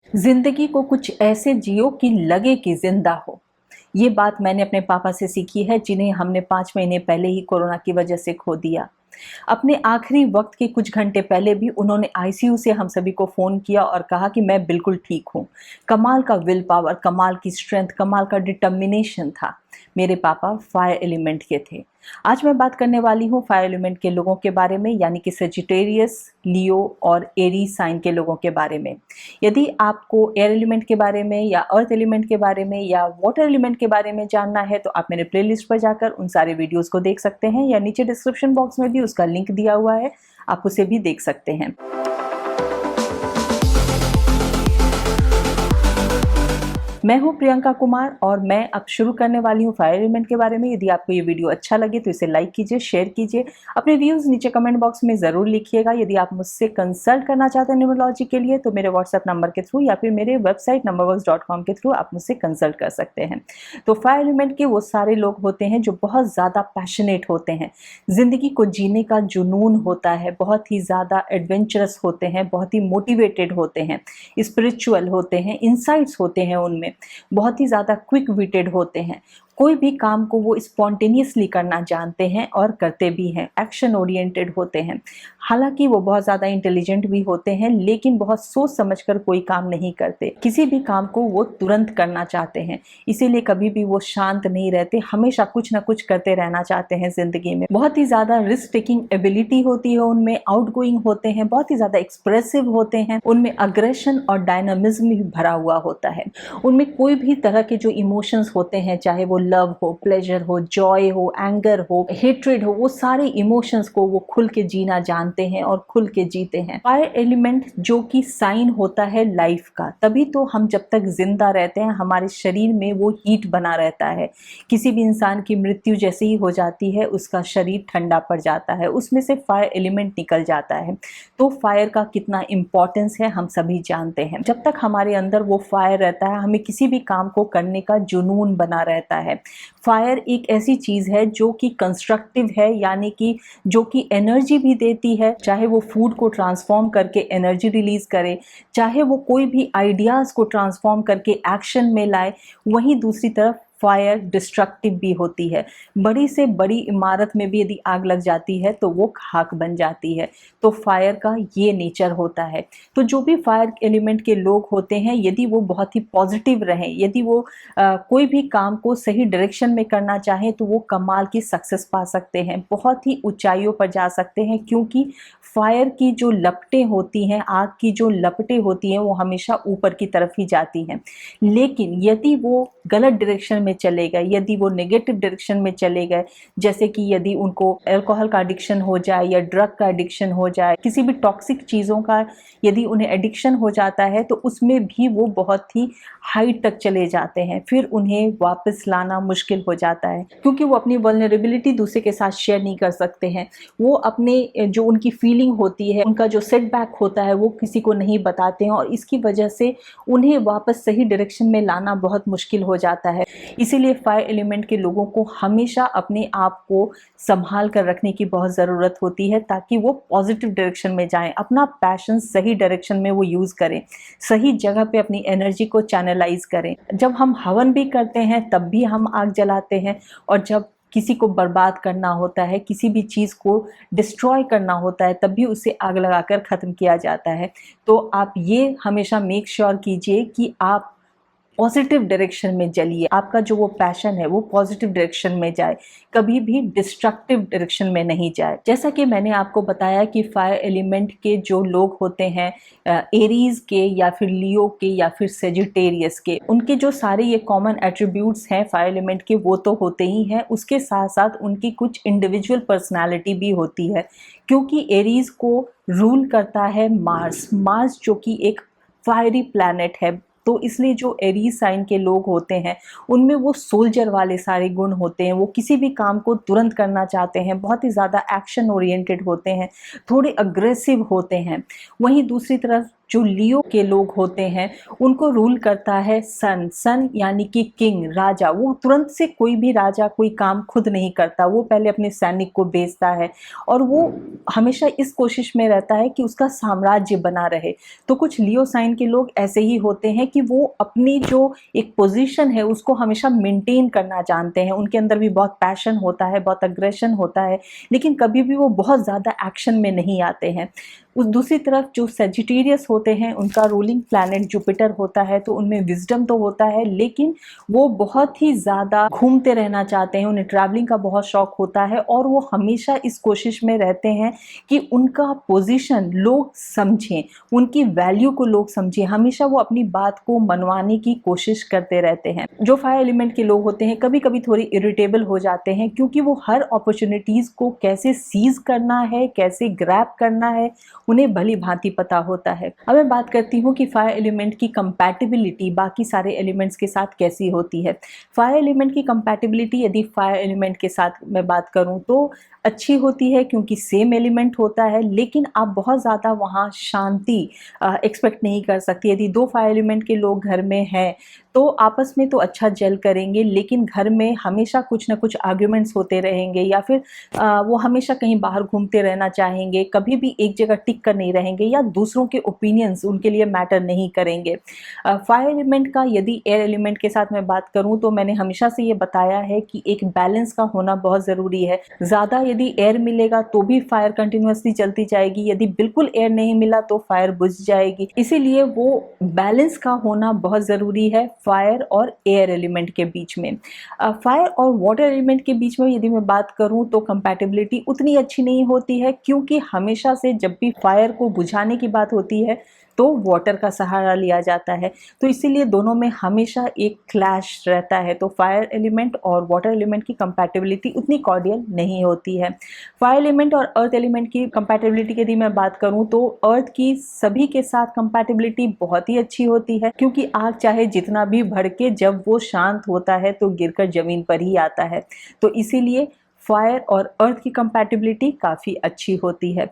जिंदगी को कुछ ऐसे जियो कि लगे कि जिंदा हो। ये बात मैंने अपने पापा से सीखी है, जिन्हें हमने 5 महीने पहले ही कोरोना की वजह से खो दिया। अपने आखिरी वक्त के कुछ घंटे पहले भी उन्होंने आईसीयू से हम सभी को फ़ोन किया और कहा कि मैं बिल्कुल ठीक हूँ। कमाल का विल पावर, कमाल की स्ट्रेंथ, कमाल का डिटर्मिनेशन था। मेरे पापा फायर एलिमेंट के थे। आज मैं बात करने वाली हूँ फायर एलिमेंट के लोगों के बारे में, यानी कि सेजिटेरियस, लियो और एरीज साइन के लोगों के बारे में। यदि आपको एयर एलिमेंट के बारे में या अर्थ एलिमेंट के बारे में या वाटर एलिमेंट के बारे में जानना है तो आप मेरे प्लेलिस्ट पर जाकर उन सारे वीडियोस को देख सकते हैं, या नीचे डिस्क्रिप्शन बॉक्स में भी उसका लिंक दिया हुआ है, आप उसे भी देख सकते हैं। मैं हूं प्रियंका कुमार और मैं अब शुरू करने वाली हूं फायर एलिमेंट के बारे में। यदि आपको ये वीडियो अच्छा लगे तो इसे लाइक कीजिए, शेयर कीजिए, अपने व्यूज नीचे कमेंट बॉक्स में ज़रूर लिखिएगा। यदि आप मुझसे कंसल्ट करना चाहते हैं न्यूमरोलॉजी के लिए तो मेरे व्हाट्सएप नंबर के थ्रू या फिर मेरे वेबसाइट numberworks.com के थ्रू आप मुझसे कंसल्ट कर सकते हैं। तो फायर एलिमेंट के वो सारे लोग होते हैं जो बहुत ज़्यादा पैशनेट होते हैं, ज़िंदगी को जीने का जुनून होता है, बहुत ही ज़्यादा एडवेंचरस होते हैं, बहुत ही मोटिवेटेड होते हैं, स्पिरिचुअल होते हैं, इंसाइट्स होते हैं उनमें, बहुत ही ज़्यादा क्विक विटेड होते हैं। कोई भी काम को वो स्पॉन्टेनियसली करना जानते हैं और करते भी हैं, एक्शन ओरिएंटेड होते हैं। हालांकि वो बहुत ज़्यादा इंटेलिजेंट भी होते हैं, लेकिन बहुत सोच समझकर कोई काम नहीं करते। किसी भी काम को वो तुरंत करना चाहते हैं, इसीलिए कभी भी वो शांत नहीं रहते, हमेशा कुछ ना कुछ करते रहना चाहते हैं ज़िंदगी में। बहुत ही ज़्यादा रिस्क टेकिंग एबिलिटी होती है उनमें, आउटगोइंग होते हैं, बहुत ही ज़्यादा एक्सप्रेसिव होते हैं, उनमें अग्रेशन और डायनामिज्म भी भरा हुआ होता है। उनमें कोई भी तरह के जो इमोशंस होते हैं, चाहे वो लव हो, प्लेजर हो, जॉय हो, एंगर हो, हेट्रेड हो, वो सारे इमोशंस को वो खुल के जीना जानते हैं और खुल के जीते हैं। फायर एलिमेंट जो कि साइन होता है लाइफ का, तभी तो हम जब तक जिंदा रहते हैं हमारे शरीर में वो हीट बना रहता है। किसी भी इंसान की मृत्यु जैसे ही हो जाती है उसका शरीर ठंडा पड़ जाता है, उसमें से फायर एलिमेंट निकल जाता है। तो फायर का कितना इंपॉर्टेंस है हम सभी जानते हैं। जब तक हमारे अंदर वो फायर रहता है, हमें किसी भी काम को करने का जुनून बना रहता है। फायर एक ऐसी चीज़ है जो कि कंस्ट्रक्टिव है, यानी कि जो कि एनर्जी भी देती है, चाहे वो फूड को ट्रांसफॉर्म करके एनर्जी रिलीज करे, चाहे वो कोई भी आइडियाज़ को ट्रांसफॉर्म करके एक्शन में लाए। वहीं दूसरी तरफ फायर डिस्ट्रक्टिव भी होती है। बड़ी से बड़ी इमारत में भी यदि आग लग जाती है तो वो खाक बन जाती है। तो फायर का ये नेचर होता है। तो जो भी फायर एलिमेंट के लोग होते हैं, यदि वो बहुत ही पॉजिटिव रहें, यदि वो कोई भी काम को सही डायरेक्शन में करना चाहें तो वो कमाल की सक्सेस पा सकते हैं, बहुत ही ऊंचाइयों पर जा सकते हैं। क्योंकि फायर की जो लपटें होती हैं, आग की जो लपटें होती हैं, वो हमेशा ऊपर की तरफ ही जाती हैं। लेकिन यदि वो गलत डायरेक्शन में चले गए, यदि वो नेगेटिव डायरेक्शन में चले गए, जैसे कि यदि उनको अल्कोहल का एडिक्शन हो जाए या ड्रग का एडिक्शन हो जाए, किसी भी टॉक्सिक चीज़ों का यदि उन्हें एडिक्शन हो जाता है तो उसमें भी वो बहुत ही हाइट तक चले जाते हैं। फिर उन्हें वापस लाना मुश्किल हो जाता है, क्योंकि वो अपनी वल्नरेबिलिटी दूसरे के साथ शेयर नहीं कर सकते हैं। वो अपने जो उनकी फीलिंग होती है, उनका जो सेटबैक होता है, वो किसी को नहीं बताते हैं और इसकी वजह से उन्हें वापस सही डायरेक्शन में लाना बहुत मुश्किल हो जाता है। इसीलिए फायर एलिमेंट के लोगों को हमेशा अपने आप को संभाल कर रखने की बहुत ज़रूरत होती है, ताकि वो पॉजिटिव डायरेक्शन में जाएं, अपना पैशन सही डायरेक्शन में वो यूज़ करें, सही जगह पे अपनी एनर्जी को चैनलाइज करें। जब हम हवन भी करते हैं तब भी हम आग जलाते हैं, और जब किसी को बर्बाद करना होता है, किसी भी चीज़ को डिस्ट्रॉय करना होता है, तब भी उसे आग लगाकर ख़त्म किया जाता है। तो आप ये हमेशा मेक श्योर कीजिए कि आप पॉजिटिव डायरेक्शन में चलिए, आपका जो वो पैशन है वो पॉजिटिव डायरेक्शन में जाए, कभी भी डिस्ट्रक्टिव डायरेक्शन में नहीं जाए। जैसा कि मैंने आपको बताया कि फायर एलिमेंट के जो लोग होते हैं, एरीज के या फिर लियो के या फिर सेजिटेरियस के, उनके जो सारे ये कॉमन एट्रीब्यूट्स हैं फायर एलिमेंट के, वो तो होते ही हैं, उसके साथ साथ उनकी कुछ इंडिविजुअल पर्सनैलिटी भी होती है। क्योंकि एरीज को रूल करता है मार्स जो कि एक फायरी प्लैनेट है। तो इसलिए जो एरीज साइन के लोग होते हैं उनमें वो सोल्जर वाले सारे गुण होते हैं। वो किसी भी काम को तुरंत करना चाहते हैं, बहुत ही ज़्यादा एक्शन ओरिएंटेड होते हैं, थोड़े अग्रेसिव होते हैं। वहीं दूसरी तरफ जो लियो के लोग होते हैं उनको रूल करता है सन। सन यानी कि किंग, राजा। वो तुरंत से कोई भी राजा कोई काम खुद नहीं करता, वो पहले अपने सैनिक को भेजता है और वो हमेशा इस कोशिश में रहता है कि उसका साम्राज्य बना रहे। तो कुछ लियो साइन के लोग ऐसे ही होते हैं कि वो अपनी जो एक पोजीशन है उसको हमेशा मेंटेन करना जानते हैं। उनके अंदर भी बहुत पैशन होता है, बहुत अग्रेशन होता है, लेकिन कभी भी वो बहुत ज़्यादा एक्शन में नहीं आते हैं। उस दूसरी तरफ जो सेजिटेरियस होते हैं उनका रूलिंग प्लैनेट जुपिटर होता है, तो उनमें विजडम तो होता है लेकिन वो बहुत ही ज़्यादा घूमते रहना चाहते हैं, उन्हें ट्रैवलिंग का बहुत शौक होता है और वो हमेशा इस कोशिश में रहते हैं कि उनका पोजीशन लोग समझें, उनकी वैल्यू को लोग समझें। हमेशा वो अपनी बात को मनवाने की कोशिश करते रहते हैं। जो फायर एलिमेंट के लोग होते हैं कभी कभी थोड़ी इरिटेबल हो जाते हैं क्योंकि वो हर अपॉर्चुनिटीज़ को कैसे सीज करना है, कैसे ग्रैब करना है, उन्हें भली भांति पता होता है। अब मैं बात करती हूँ कि फायर एलिमेंट की कंपैटिबिलिटी बाकी सारे एलिमेंट्स के साथ कैसी होती है। फायर एलिमेंट की कंपैटिबिलिटी यदि फायर एलिमेंट के साथ मैं बात करूँ तो अच्छी होती है क्योंकि सेम एलिमेंट होता है, लेकिन आप बहुत ज़्यादा वहाँ शांति एक्सपेक्ट नहीं कर सकती। यदि दो फायर एलिमेंट के लोग घर में हैं तो आपस में तो अच्छा जेल करेंगे, लेकिन घर में हमेशा कुछ ना कुछ आर्ग्यूमेंट्स होते रहेंगे या फिर वो हमेशा कहीं बाहर घूमते रहना चाहेंगे, कभी भी एक जगह टिक कर नहीं रहेंगे या दूसरों के ओपिनियंस उनके लिए मैटर नहीं करेंगे। फायर एलिमेंट का यदि एयर एलिमेंट के साथ मैं बात करूं तो मैंने हमेशा से ये बताया है कि एक बैलेंस का होना बहुत ज़रूरी है। ज़्यादा यदि एयर मिलेगा तो भी फायर कंटिन्यूसली चलती जाएगी, यदि बिल्कुल एयर नहीं मिला तो फायर बुझ जाएगी। इसीलिए वो बैलेंस का होना बहुत ज़रूरी है फायर और एयर एलिमेंट के बीच में। फायर और वाटर एलिमेंट के बीच में यदि मैं बात करूं तो कंपैटिबिलिटी उतनी अच्छी नहीं होती है क्योंकि हमेशा से जब भी फायर को बुझाने की बात होती है तो वाटर का सहारा लिया जाता है, तो इसीलिए दोनों में हमेशा एक क्लैश रहता है। तो फायर एलिमेंट और वाटर एलिमेंट की कंपैटिबिलिटी उतनी कॉर्डियल नहीं होती है। फायर एलिमेंट और अर्थ एलिमेंट की कंपैटिबिलिटी की यदि मैं बात करूं तो अर्थ की सभी के साथ कंपैटिबिलिटी बहुत ही अच्छी होती है क्योंकि आग चाहे जितना भी भड़के जब वो शांत होता है तो गिरकर जमीन पर ही आता है, तो इसीलिए फायर और अर्थ की कंपैटिबिलिटी काफ़ी अच्छी होती है।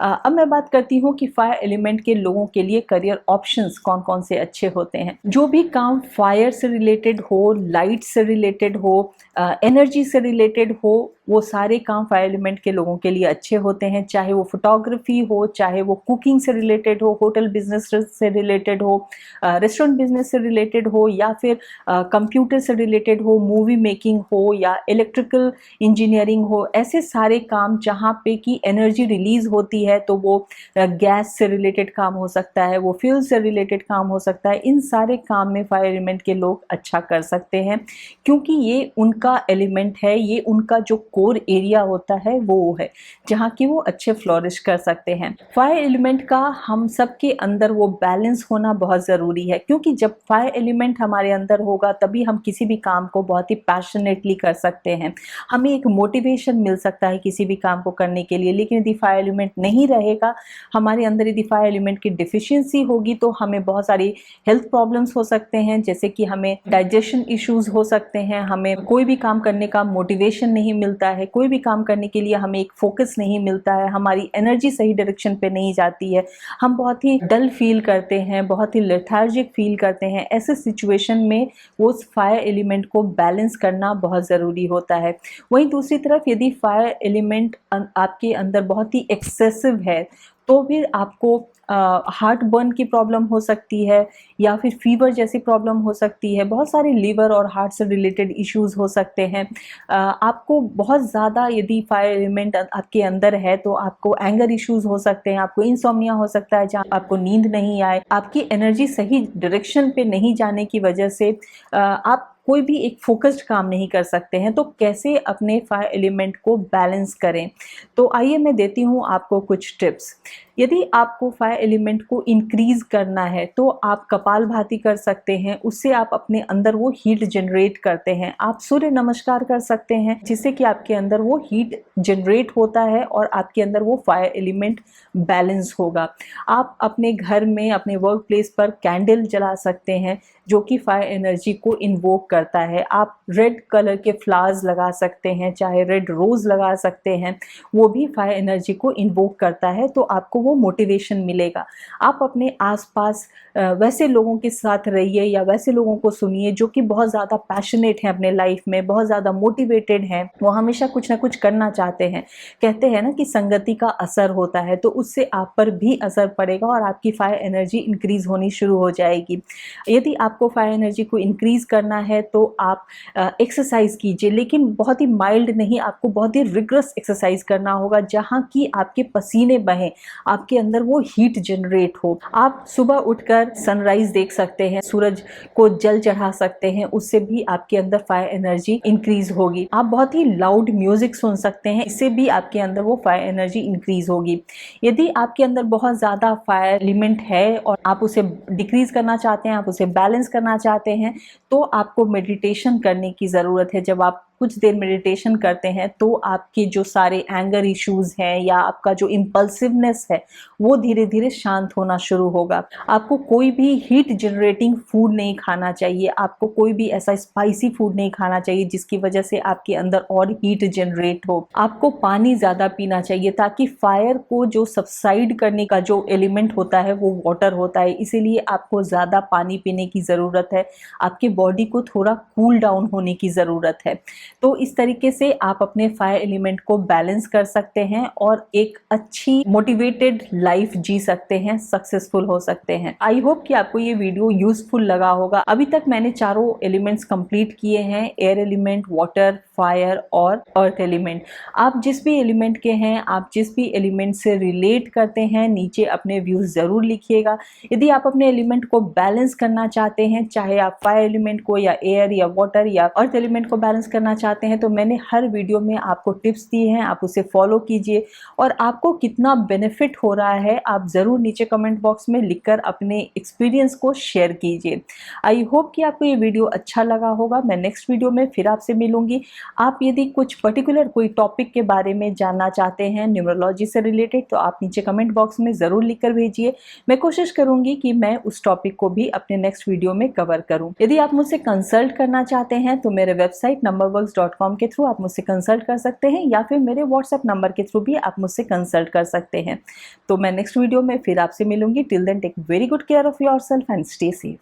अब मैं बात करती हूँ कि फायर एलिमेंट के लोगों के लिए करियर ऑप्शंस कौन कौन से अच्छे होते हैं। जो भी काम फायर से रिलेटेड हो, लाइट से रिलेटेड हो, एनर्जी से रिलेटेड हो, वो सारे काम फायर एलिमेंट के लोगों के लिए अच्छे होते हैं। चाहे वो फोटोग्राफी हो, चाहे वो कुकिंग से रिलेटेड हो, होटल बिजनेस से रिलेटेड हो, रेस्टोरेंट बिजनेस से रिलेटेड हो या फिर कंप्यूटर से रिलेटेड हो, मूवी मेकिंग हो या इलेक्ट्रिकल इंजीनियरिंग हो। ऐसे सारे काम जहाँ पे कि एनर्जी रिलीज होती है, तो वो गैस से रिलेटेड काम हो सकता है, वो फ्यूल से रिलेटेड काम हो सकता है। इन सारे काम में फायर एलिमेंट के लोग अच्छा कर सकते हैं क्योंकि ये उनका एलिमेंट है, ये उनका जो कोर एरिया होता है वो है जहाँ की वो अच्छे फ्लोरिश कर सकते हैं। फायर एलिमेंट का हम सबके अंदर वो बैलेंस होना बहुत ज़रूरी है क्योंकि जब फायर एलिमेंट हमारे अंदर होगा तभी हम किसी भी काम को बहुत ही पैशनेटली कर सकते हैं, हमें एक मोटिवेशन मिल सकता है किसी भी काम को करने के लिए। लेकिन यदि फायर एलिमेंट नहीं रहेगा हमारे अंदर, यदि फायर एलिमेंट की डिफिशियंसी होगी तो हमें बहुत सारी हेल्थ प्रॉब्लम्स हो सकते हैं, जैसे कि हमें डाइजेशन इश्यूज हो सकते हैं, हमें कोई भी काम करने का मोटिवेशन नहीं मिलता है, कोई भी काम करने के लिए हमें एक फोकस नहीं मिलता है, हमारी एनर्जी सही डायरेक्शन पे नहीं जाती है, हम बहुत ही डल फील करते हैं, बहुत ही लेथार्जिक फील करते हैं। ऐसे सिचुएशन में वो फायर एलिमेंट को बैलेंस करना बहुत ज़रूरी होता है। वहीं दूसरी तरफ यदि फायर एलिमेंट आपके अंदर बहुत ही एक्सेसिव है तो फिर आपको हार्ट बर्न की प्रॉब्लम हो सकती है या फिर फीवर जैसी प्रॉब्लम हो सकती है, बहुत सारे लीवर और हार्ट से रिलेटेड इश्यूज हो सकते हैं। आपको बहुत ज़्यादा यदि फायर एलिमेंट आपके अंदर है तो आपको एंगर इश्यूज हो सकते हैं, आपको इंसोम्निया हो सकता है जहाँ आपको नींद नहीं आए, आपकी एनर्जी सही डायरेक्शन पे नहीं जाने की वजह से आप कोई भी एक फोकस्ड काम नहीं कर सकते हैं। तो कैसे अपने फायर एलिमेंट को बैलेंस करें, तो आइए मैं देती हूँ आपको कुछ टिप्स। यदि आपको फायर एलिमेंट को इंक्रीज करना है तो आप कपालभाति कर सकते हैं, उससे आप अपने अंदर वो हीट जनरेट करते हैं। आप सूर्य नमस्कार कर सकते हैं जिससे कि आपके अंदर वो हीट जनरेट होता है और आपके अंदर वो फायर एलिमेंट बैलेंस होगा। आप अपने घर में, अपने वर्क प्लेस पर कैंडल जला सकते हैं जो कि फायर एनर्जी को इन्वोक करता है। आप रेड कलर के फ्लावर्स लगा सकते हैं, चाहे रेड रोज लगा सकते हैं, वो भी फायर एनर्जी को इन्वोक करता है। तो आपको वो मोटिवेशन मिलेगा। आप अपने आसपास वैसे लोगों के साथ रहिए या वैसे लोगों को सुनिए जो कि बहुत ज़्यादा पैशनेट हैं अपने लाइफ में, बहुत ज़्यादा मोटिवेटेड हैं, वो हमेशा कुछ ना कुछ करना चाहते हैं। कहते हैं ना कि संगति का असर होता है, तो उससे आप पर भी असर पड़ेगा और आपकी फायर एनर्जी इंक्रीज होनी शुरू हो जाएगी। यदि आपको फायर एनर्जी को इंक्रीज करना है तो आप एक्सरसाइज कीजिए, लेकिन बहुत ही माइल्ड नहीं, आपको बहुत ही रिगरस एक्सरसाइज करना होगा जहाँ की आपके पसीने बहें, आपके अंदर वो हीट जनरेट हो। आप सुबह उठकर सनराइज देख सकते हैं, सूरज को जल चढ़ा सकते हैं, उससे भी आपके अंदर फायर एनर्जी इंक्रीज होगी। आप बहुत ही लाउड म्यूजिक सुन सकते हैं, इससे भी आपके अंदर वो फायर एनर्जी इंक्रीज होगी। यदि आपके अंदर बहुत ज़्यादा फायर एलिमेंट है और आप उसे डिक्रीज करना चाहते हैं, आप उसे बैलेंस करना चाहते हैं, तो आपको मेडिटेशन करने की ज़रूरत है। जब आप कुछ देर मेडिटेशन करते हैं तो आपके जो सारे एंगर इश्यूज हैं या आपका जो इम्पल्सिवनेस है वो धीरे धीरे शांत होना शुरू होगा। आपको कोई भी हीट जनरेटिंग फूड नहीं खाना चाहिए, आपको कोई भी ऐसा स्पाइसी फूड नहीं खाना चाहिए जिसकी वजह से आपके अंदर और हीट जनरेट हो। आपको पानी ज़्यादा पीना चाहिए ताकि फायर को जो सबसाइड करने का जो एलिमेंट होता है वो वाटर होता है, इसीलिए आपको ज़्यादा पानी पीने की ज़रूरत है, आपके बॉडी को थोड़ा कूल डाउन होने की ज़रूरत है। तो इस तरीके से आप अपने फायर एलिमेंट को बैलेंस कर सकते हैं और एक अच्छी मोटिवेटेड लाइफ जी सकते हैं, सक्सेसफुल हो सकते हैं। आई होप कि आपको ये वीडियो यूजफुल लगा होगा। अभी तक मैंने चारों एलिमेंट्स कंप्लीट किए हैं, एयर एलिमेंट, वाटर, फायर और अर्थ एलिमेंट। आप जिस भी एलिमेंट के हैं, आप जिस भी एलिमेंट से रिलेट करते हैं, नीचे अपने व्यूज ज़रूर लिखिएगा। यदि आप अपने एलिमेंट को बैलेंस करना चाहते हैं, चाहे आप फायर एलिमेंट को या एयर या वाटर या अर्थ एलिमेंट को बैलेंस करना चाहते हैं, तो मैंने हर वीडियो में आपको टिप्स दिए हैं, आप उसे फॉलो कीजिए। और आपको कितना बेनिफिट हो रहा है आप ज़रूर नीचे कमेंट बॉक्स में लिखकर अपने एक्सपीरियंस को शेयर कीजिए। आई होप कि आपको ये वीडियो अच्छा लगा होगा। मैं नेक्स्ट वीडियो में फिर आपसे मिलूंगी। आप यदि कुछ पर्टिकुलर कोई टॉपिक के बारे में जानना चाहते हैं न्यूमरोलॉजी से रिलेटेड, तो आप नीचे कमेंट बॉक्स में ज़रूर लिखकर भेजिए। मैं कोशिश करूंगी कि मैं उस टॉपिक को भी अपने नेक्स्ट वीडियो में कवर करूं। यदि आप मुझसे कंसल्ट करना चाहते हैं तो मेरे वेबसाइट numberworks.com के थ्रू आप मुझसे कंसल्ट कर सकते हैं, या फिर मेरे व्हाट्सएप नंबर के थ्रू भी आप मुझसे कंसल्ट कर सकते हैं। तो मैं नेक्स्ट वीडियो में फिर आपसे मिलूंगी। Till then take very good care of yourself and stay safe.